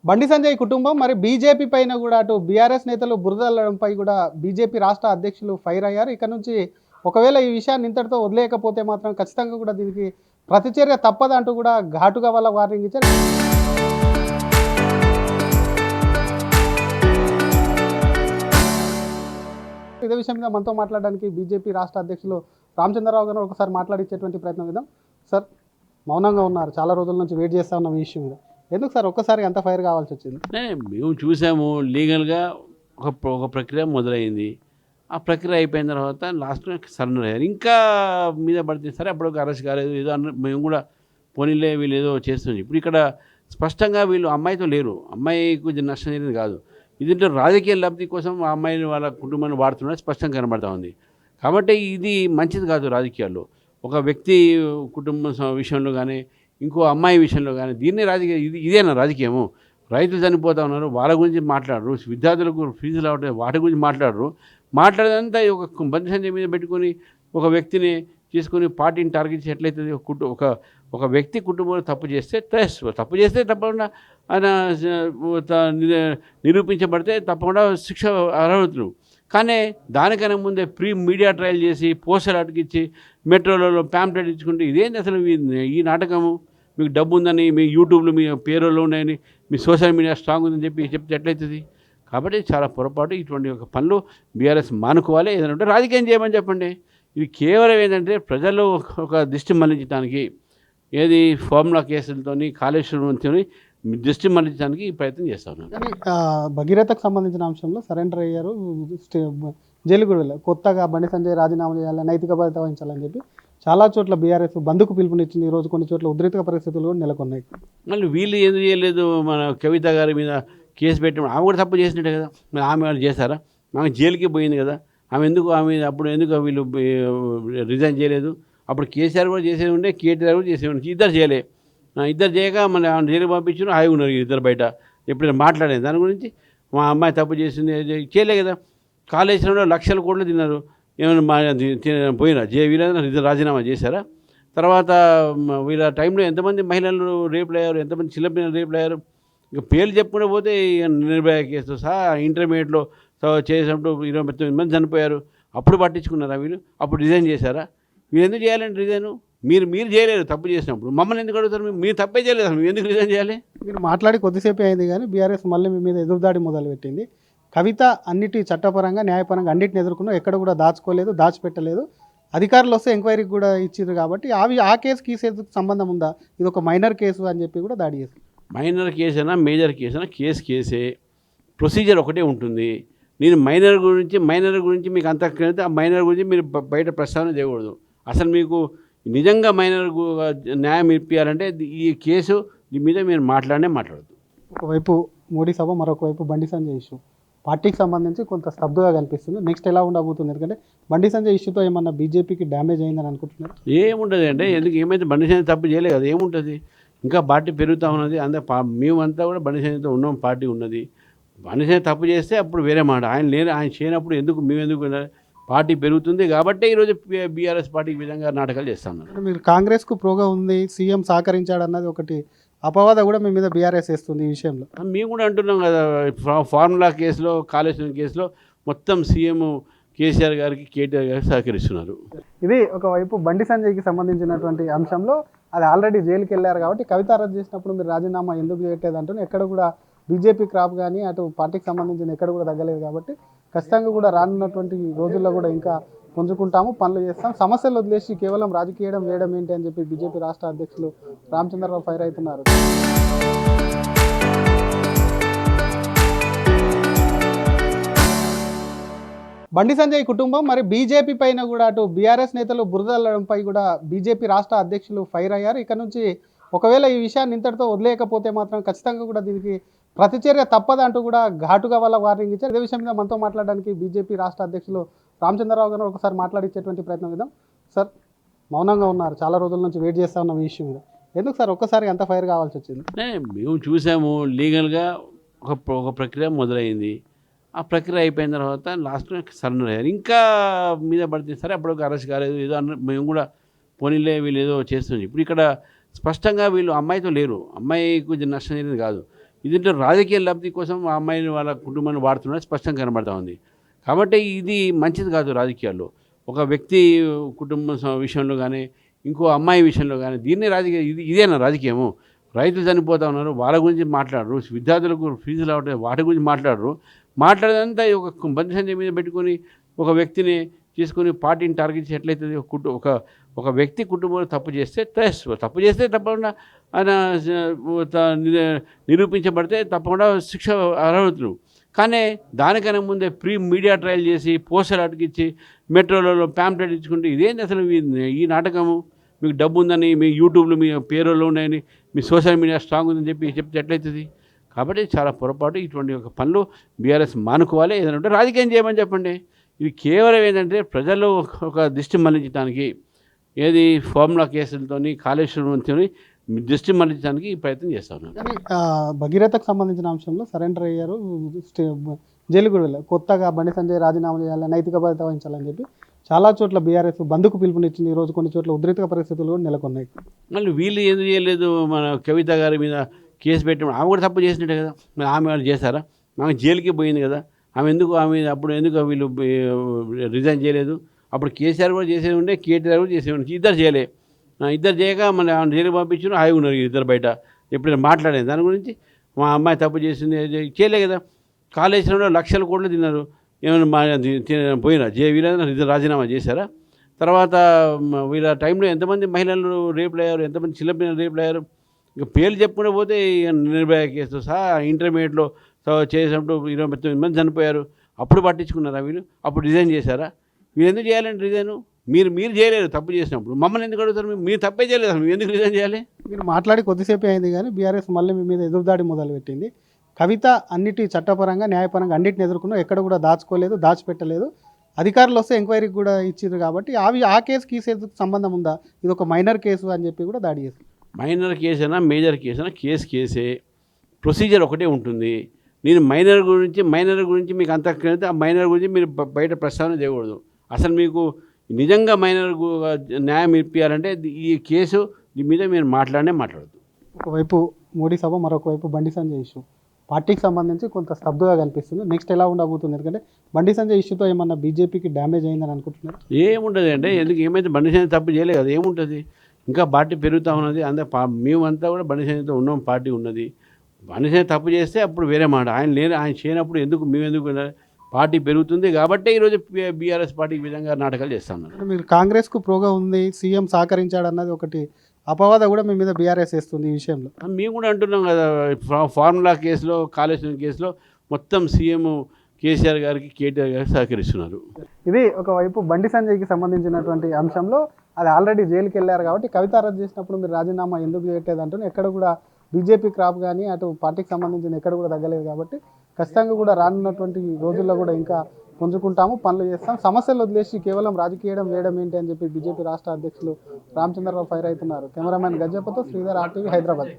బండి సంజయ్ కుటుంబం మరి బీజేపీ పైన కూడా అటు బీఆర్ఎస్ నేతలు బురదల్లడంపై కూడా బీజేపీ రాష్ట్ర అధ్యక్షులు ఫైర్ అయ్యారు. ఇక నుంచి ఒకవేళ ఈ విషయాన్ని ఇంతటితో వదిలేయకపోతే మాత్రం ఖచ్చితంగా కూడా దీనికి ప్రతిచర్య తప్పదంటూ కూడా ఘాటుగా వాళ్ళ వార్నింగ్ ఇచ్చారు. ఇదే విషయం మీద మనతో మాట్లాడడానికి బీజేపీ రాష్ట్ర అధ్యక్షులు రామచంద్రరావు గారు ఒకసారి మాట్లాడించేటువంటి ప్రయత్నం చేద్దాం. సార్, మౌనంగా ఉన్నారు, చాలా రోజుల నుంచి వెయిట్ చేస్తా ఉన్నాం ఈ ఇష్యూ మీద. ఎందుకు సార్ ఒక్కసారి అంత ఫైర్ కావాల్సి వచ్చింది? మేము చూసాము, లీగల్గా ఒక ప్రక్రియ మొదలైంది. ఆ ప్రక్రియ అయిపోయిన తర్వాత లాస్ట్లో సరెండర్ అయ్యారు. ఇంకా మీద పడితే సరే అప్పుడు అరెస్ట్ కాలేదు ఏదో అన్న, మేము కూడా పోనీలే వీళ్ళు ఏదో చేస్తుంది. ఇప్పుడు ఇక్కడ స్పష్టంగా వీళ్ళు అమ్మాయితో లేరు, అమ్మాయికి నష్టం జరిగింది కాదు, దీంట్లో రాజకీయ లబ్ధి కోసం ఆ అమ్మాయిని వాళ్ళ కుటుంబాన్ని వాడుతున్నది స్పష్టంగా కనబడతా ఉంది. కాబట్టి ఇది మంచిది కాదు రాజకీయాల్లో. ఒక వ్యక్తి కుటుంబం విషయంలో కానీ ఇంకో అమ్మాయి విషయంలో కానీ దీన్ని రాజకీయ ఇదేనా రాజకీయము? రైతులు చనిపోతూ ఉన్నారు, వాళ్ళ గురించి మాట్లాడరు, విద్యార్థులకు ఫీజులు అవడం వాటి గురించి మాట్లాడరు. మాట్లాడేదంతా ఒక బండి సంజయ్ మీద పెట్టుకొని ఒక వ్యక్తిని తీసుకొని పార్టీని టార్గెట్ చేసి ఎట్లయితుంది? ఒక వ్యక్తి కుటుంబంలో తప్పు చేస్తే తప్పకుండా ఆయన నిరూపించబడితే తప్పకుండా శిక్ష అర్హతలు. కానీ దానికన్నా ముందే మీడియా ట్రయల్ చేసి పోస్టర్ అటుకిచ్చి మెట్రోలలో ప్యాంప్లెట్ ఇచ్చుకుంటే ఇదేంటి అసలు ఈ నాటకము? మీకు డబ్బు ఉందని, మీ యూట్యూబ్లో మీ పేరులో ఉన్నాయని, మీ సోషల్ మీడియా స్ట్రాంగ్ ఉందని చెప్తే ఎట్లయితుంది? కాబట్టి చాలా పొరపాటు. ఇటువంటి ఒక పనులు బీఆర్ఎస్ మానుకోవాలి. ఏదంటే రాజకీయం చేయమని చెప్పండి. ఇది కేవలం ఏంటంటే ప్రజల్లో ఒక దృష్టి మళ్లించడానికి, ఏది ఫార్ములా కేసులతోని కాళేశ్వరంతో దృష్టి మళ్లించడానికి ఈ ప్రయత్నం చేస్తా ఉన్నారు. కానీ భగీరథకు సంబంధించిన అంశంలో సరెండర్ అయ్యారు, జైలు కూడా వెళ్ళారు. కొత్తగా బండి సంజయ్ రాజీనామా చేయాలి, నైతిక బాధ్యత వహించాలని చెప్పి చాలా చోట్ల బీఆర్ఎస్ బంద్కు పిలుపునిచ్చింది. ఈరోజు కొన్ని చోట్ల ఉద్రిక్త పరిస్థితులు కూడా నెలకొన్నాయి. మళ్ళీ వీళ్ళు ఎందుకు చేయలేదు? మన కవిత గారి మీద కేసు పెట్టడం, ఆమె కూడా తప్పు చేసినట్టే కదా. మరి ఆమె వాళ్ళు చేశారా? ఆమె జైలుకి పోయింది కదా. ఆమె అప్పుడు ఎందుకు వీళ్ళు రిజైన్ చేయలేదు? అప్పుడు కేసీఆర్ కూడా చేసేది ఉండే, కేటీఆర్ కూడా చేసేది ఉండే. ఇద్దరు చేయక మళ్ళీ ఆమె జైలు పంపించారు. హాయిగా ఉన్నారు ఇద్దరు బయట. ఎప్పుడైనా మాట్లాడేది దాని గురించి? మా అమ్మాయి తప్పు చేసింది చేయలే కదా. కాళేశ్వరంలో లక్షల కోట్లు తిన్నారు. ఏమైనా పోయినా వీళ్ళ రాజీనామా చేశారా? తర్వాత వీళ్ళ టైంలో ఎంతమంది మహిళలు రేపులు అయ్యారు, ఎంతమంది చిన్నపిల్లలు రేపులు అయ్యారు. ఇక పేర్లు చెప్పుకుంటూ పోతే నిర్భయ కేసుతో సహా ఇంటర్మీడియట్లో చేసినప్పుడు 29 మంది చనిపోయారు. అప్పుడు పట్టించుకున్నారా వీళ్ళు? అప్పుడు రిజైన్ చేశారా? మీరు ఎందుకు చేయాలంటే రిజైన్? మీరు చేయలేరు తప్పు చేసినప్పుడు. మమ్మల్ని ఎందుకు అడుగుతారు? మీరు తప్పే చేయలేదు, మీరు ఎందుకు రిజైన్ చేయాలి? మీరు మాట్లాడి కొద్దిసేపే అయింది కానీ బీఆర్ఎస్ మళ్ళీ మీ మీద ఎదురుదాడి మొదలుపెట్టింది. కవిత అన్నిటి చట్టపరంగా న్యాయపరంగా అన్నిటిని ఎదుర్కొన్నా, ఎక్కడ కూడా దాచుకోలేదు, దాచిపెట్టలేదు. అధికారులు వస్తే ఎంక్వైరీకి కూడా ఇచ్చారు. కాబట్టి ఆ కేసుకి ఈ కేసుకు సంబంధం ఉందా? ఇది ఒక మైనర్ కేసు అని చెప్పి కూడా దాడి చేశారు. మైనర్ కేసైనా మేజర్ కేసైనా కేసే, ప్రొసీజర్ ఒకటే ఉంటుంది. నేను మైనర్ గురించి మీకు అంత ఆ మైనర్ గురించి మీరు బయట ప్రస్తావన చేయకూడదు. అసలు మీకు నిజంగా మైనర్ న్యాయం ఇప్పించాలంటే ఈ కేసు మీద మీరు మాట్లాడద్దు. ఒకవైపు మోడీ సభ, మరొక వైపు బండి సంజయ్ ఇష్యూ పార్టీకి సంబంధించి కొంత స్తబ్దుగా కనిపిస్తుంది. నెక్స్ట్ ఎలా ఉండబోతుంది? ఎందుకంటే బండి సంజయ్ ఇష్యూతో ఏమన్నా బీజేపీకి డ్యామేజ్ అయిందని అనుకుంటున్నారు? ఏముంటుంది అంటే, ఏమైతే బండి సంజయ్ తప్పు చేయలేదు కదా, ఏముంటుంది? ఇంకా పార్టీ పెరుగుతూ ఉన్నది. మేమంతా కూడా బండి సంజయ్తో ఉన్నాం, పార్టీ ఉన్నది. బండి సంజయ్ తప్పు చేస్తే అప్పుడు వేరే మాట. ఆయన చేయనప్పుడు మేము పార్టీ పెరుగుతుంది. కాబట్టి ఈరోజు బీఆర్ఎస్ పార్టీ విధంగా నాటకాలు చేస్తాం. మీరు కాంగ్రెస్కు ప్రోగా ఉంది, సీఎం సహకరించాడు అన్నది ఒకటి అపవాద కూడా మీ మీద బీఆర్ఎస్ వేస్తుంది ఈ విషయంలో. మేము కూడా అంటున్నాం కదా, ఫార్ములా కేసులో, కాళేశ్వరం కేసులో మొత్తం సీఎం కేసీఆర్ గారికి, కేటీఆర్ గారికి సహకరిస్తున్నారు. ఇది ఒకవైపు బండి సంజయ్కి సంబంధించినటువంటి అంశంలో అది ఆల్రెడీ జైలుకి వెళ్ళారు. కాబట్టి కవిత అరెస్ట్ చేసినప్పుడు మీరు రాజీనామా ఎందుకు చేయట్లేదు అంటూ ఎక్కడ కూడా బీజేపీ క్రాప్ కానీ అటు పార్టీకి సంబంధించిన ఎక్కడ కూడా తగ్గలేదు. కాబట్టి ఖచ్చితంగా కూడా రానున్నటువంటి రోజుల్లో కూడా ఇంకా పుంజుకుంటాము, పనులు చేస్తాం, సమస్యలు వదిలేసి కేవలం రాజకీయం చేయడం ఏంటి అని చెప్పి బీజేపీ రాష్ట్ర అధ్యక్షులు రామచంద్రరావు ఫైర్ అవుతున్నారు. బండి సంజయ్ కుటుంబం మరి బీజేపీ పైన కూడా అటు బీఆర్ఎస్ నేతలు బురదల్లడంపై కూడా బీజేపీ రాష్ట్ర అధ్యక్షులు ఫైర్ అయ్యారు. ఇక నుంచి ఒకవేళ ఈ విషయాన్ని ఇంతటితో వదిలేయకపోతే మాత్రం ఖచ్చితంగా కూడా దీనికి ప్రతిచర్య తప్పదంటూ కూడా ఘాటుగా వాళ్ళ వార్నింగ్ ఇచ్చారు. ఇదే విషయం మీద మనతో మాట్లాడడానికి బీజేపీ రాష్ట్ర అధ్యక్షులు రామచంద్రరావు గారు ఒకసారి మాట్లాడించేటువంటి ప్రయత్నం చేద్దాం. సార్, మౌనంగా ఉన్నారు, చాలా రోజుల నుంచి వెయిట్ చేస్తా ఉన్నాం ఈ ఇష్యూ మీద. ఎందుకు సార్ ఒక్కసారి అంత ఫైర్ కావాల్సి వచ్చింది? మేము చూసాము, లీగల్గా ఒక ప్రక్రియ మొదలైంది. ఆ ప్రక్రియ అయిపోయిన తర్వాత లాస్ట్లో సరెండర్ అయ్యారు. ఇంకా మీద పడితే సరే అప్పుడు అరెస్ట్ కాలేదు ఏదో అన్న, మేము కూడా పోనీలే వీళ్ళు ఏదో చేస్తుంది. ఇప్పుడు ఇక్కడ స్పష్టంగా వీళ్ళు అమ్మాయితో లేరు, అమ్మాయికి నష్టం జరిగింది కాదు, దీంట్లో రాజకీయ లబ్ధి కోసం ఆ అమ్మాయిని వాళ్ళ కుటుంబాన్ని వాడుతున్నది స్పష్టంగా కనబడతా ఉంది. కాబట్టి ఇది మంచిది కాదు రాజకీయాల్లో. ఒక వ్యక్తి కుటుంబం విషయంలో కానీ, ఇంకో అమ్మాయి విషయంలో కానీ దీన్నే రాజకీయ ఇదేనా రాజకీయము? రైతులు చనిపోతా ఉన్నారు, వాళ్ళ గురించి మాట్లాడరు. విద్యార్థులకు ఫీజులు రావట్లేదు, వాటి గురించి మాట్లాడరు. మాట్లాడేదంతా ఒక బండి సంజయ్ మీద పెట్టుకొని ఒక వ్యక్తిని తీసుకొని పార్టీని టార్గెట్ చేసి ఎట్లయితుంది? ఒక వ్యక్తి కుటుంబంలో తప్పు చేస్తే తప్పు చేస్తే తప్పకుండా ఆయన నిరూపించబడితే తప్పకుండా శిక్ష అర్హులు. కానీ దానికన్నా ముందే ప్రీ మీడియా ట్రయల్ చేసి పోస్టర్ అతికిచ్చి మెట్రోలలో ప్యాంప్లెట్ ఇచ్చుకుంటే ఇదేంటి అసలు ఈ నాటకము? మీకు డబ్బు ఉందని, మీ యూట్యూబ్లో మీ పేరులో ఉన్నాయని, మీ సోషల్ మీడియా స్ట్రాంగ్ ఉందని చెప్తే ఎట్లయితుంది? కాబట్టి చాలా పొరపాటు. ఇటువంటి ఒక పనులు బీఆర్ఎస్ మానుకోవాలి. ఏదైనా ఉంటే రాజకీయం చేయమని చెప్పండి. ఇది కేవలం ఏంటంటే ప్రజల్లో ఒక దృష్టి మళ్లించడానికి, ఏది ఫార్ములా కేసులతోని కాళేశ్వరంతో దృష్టి మళ్లించడానికి ఈ ప్రయత్నం చేస్తా ఉన్నారు. కానీ భగీరథకు సంబంధించిన అంశంలో సరెండర్ అయ్యారు, జైలు కూడా వెళ్ళారు. కొత్తగా బండి సంజయ్ రాజీనామా చేయాలి, నైతిక బాధ్యత వహించాలని చెప్పి చాలా చోట్ల బీఆర్ఎస్ బంద్కు పిలుపునిచ్చింది. ఈరోజు కొన్ని చోట్ల ఉద్రిక్త పరిస్థితులు కూడా నెలకొన్నాయి. మళ్ళీ వీళ్ళు ఎందుకు చేయలేదు? మన కవిత గారి మీద కేసు పెట్టడం, ఆమె కూడా తప్పు చేసినట్టే కదా. మరి ఆమె వాళ్ళు చేశారా? ఆమె జైలుకి పోయింది కదా. అప్పుడు ఎందుకు వీళ్ళు రిజైన్ చేయలేదు? అప్పుడు కేసీఆర్ కూడా చేసేది ఉండే, కేటీఆర్ కూడా చేసేది ఉండే. ఇద్దరు చేయలే. ఇద్దరు చేయక మన జైలుకి పంపించారు, హాయిగా ఉన్నారు ఇద్దరు బయట. ఎప్పుడైనా మాట్లాడేది దాని గురించి? మా అమ్మాయి తప్పు చేసింది చేయలే కదా. కాళేశ్వరంలో లక్షల కోట్లు తిన్నారు. ఏమైనా పోయినా వీళ్ళ రాజీనామా చేశారా? తర్వాత వీళ్ళ టైంలో ఎంతమంది మహిళలు రేపులు అయ్యారు, ఎంతమంది చిన్నపిల్లలు రేపులు అయ్యారు? ఇక పేర్లు చెప్పుకుంటే పోతే నిర్భయ కేసుతో సహా ఇంటర్మీడియట్లో చేసినప్పుడు 29 మంది చనిపోయారు. అప్పుడు పట్టించుకున్నారా వీళ్ళు? అప్పుడు రిజైన్ చేశారా? మీరు ఎందుకు చేయాలంటే రిజైన్? మీరు చేయలేరు తప్పు చేసినప్పుడు. మమ్మల్ని ఎందుకు అడుగుతారు? మీరు తప్పే చేయలేదు, అసలు మీరు ఎందుకు రిజైన్ చేయాలి? మీరు మాట్లాడి కొద్దిసేపే అయింది కానీ బీఆర్ఎస్ మళ్ళీ మీ మీద ఎదురుదాడి మొదలుపెట్టింది. కవిత అన్నిటి చట్టపరంగా న్యాయపరంగా అన్నిటిని ఎదుర్కొన్నా, ఎక్కడ కూడా దాచుకోలేదు, దాచిపెట్టలేదు. అధికారులు వస్తే ఎంక్వైరీకి కూడా ఇచ్చారు కాబట్టి ఆ కేసుకి ఈ కేసుకు సంబంధం ఉందా? ఇది ఒక మైనర్ కేసు అని చెప్పి కూడా దాడి చేశారు. మైనర్ కేసైనా మేజర్ కేసైనా కేసే. ప్రొసీజర్ ఒకటే ఉంటుంది. నేను మైనర్ గురించి మీకు అంత ఆ మైనర్ గురించి మీరు బయట ప్రస్తావన చేయకూడదు. అసలు మీకు నిజంగా మైనర్ న్యాయం ఇప్పించాలంటే ఈ కేసు మీద మీరు మాట్లాడద్దు. ఒకవైపు మోడీ సభ, మరొక వైపు బండి సంజయ్ ఇష్యూ పార్టీకి సంబంధించి కొంత స్తబ్దుగా కనిపిస్తుంది. నెక్స్ట్ ఎలా ఉండబోతుంది? ఎందుకంటే బండి సంజయ్ ఇష్యూతో ఏమన్నా బీజేపీకి డ్యామేజ్ అయిందని అనుకుంటున్నారు? ఏముంటుంది అంటే, ఎందుకు ఏమైతే బండి సంజయ్ తప్పు చేయలేదు కదా, ఏముంటుంది? ఇంకా పార్టీ పెరుగుతూ ఉన్నది. మేమంతా కూడా బండి సంజయ్తో ఉన్నాం, పార్టీ ఉన్నది. బండి సంజయ్ తప్పు చేస్తే అప్పుడు వేరే మాట. ఆయన చేయనప్పుడు మేము ఎందుకు పార్టీ పెరుగుతుంది కాబట్టి ఈరోజు బీఆర్ఎస్ పార్టీ ఈ విధంగా నాటకాలు చేస్తున్నారు. మీరు కాంగ్రెస్కు ప్రోగా ఉంది, సీఎం సహకరించాడు అన్నది ఒకటి అపవాద కూడా మీ మీద బీఆర్ఎస్ వేస్తుంది ఈ విషయంలో. మేము కూడా అంటున్నాం కదా, ఫార్ములా కేసులో, కాళేశ్వరం కేసులో మొత్తం సీఎం కేసీఆర్ గారికి, కేటీఆర్ గారికి సహకరిస్తున్నారు. ఇది ఒకవైపు బండి సంజయ్కి సంబంధించినటువంటి అంశంలో అది ఆల్రెడీ జైలుకి వెళ్ళారు కాబట్టి కవిత అరెస్ట్ చేసినప్పుడు మీరు రాజీనామా ఎందుకు చేయట్లేదు అంటూ ఎక్కడ కూడా బీజేపీ క్రాప్ కానీ అటు పార్టీకి సంబంధించిన ఎక్కడ కూడా తగ్గలేదు కాబట్టి ఖచ్చితంగా కూడా రానున్నటువంటి రోజుల్లో కూడా ఇంకా పుంజుకుంటాము, పనులు చేస్తాం, సమస్యలు వదిలేసి కేవలం రాజకీయం చేయడం ఏంటి అని చెప్పి బీజేపీ రాష్ట్ర అధ్యక్షులు రామచంద్రరావు ఫైర్ అవుతున్నారు. Cameraman గజ్జప్పతో Sridhar, RTV, Hyderabad.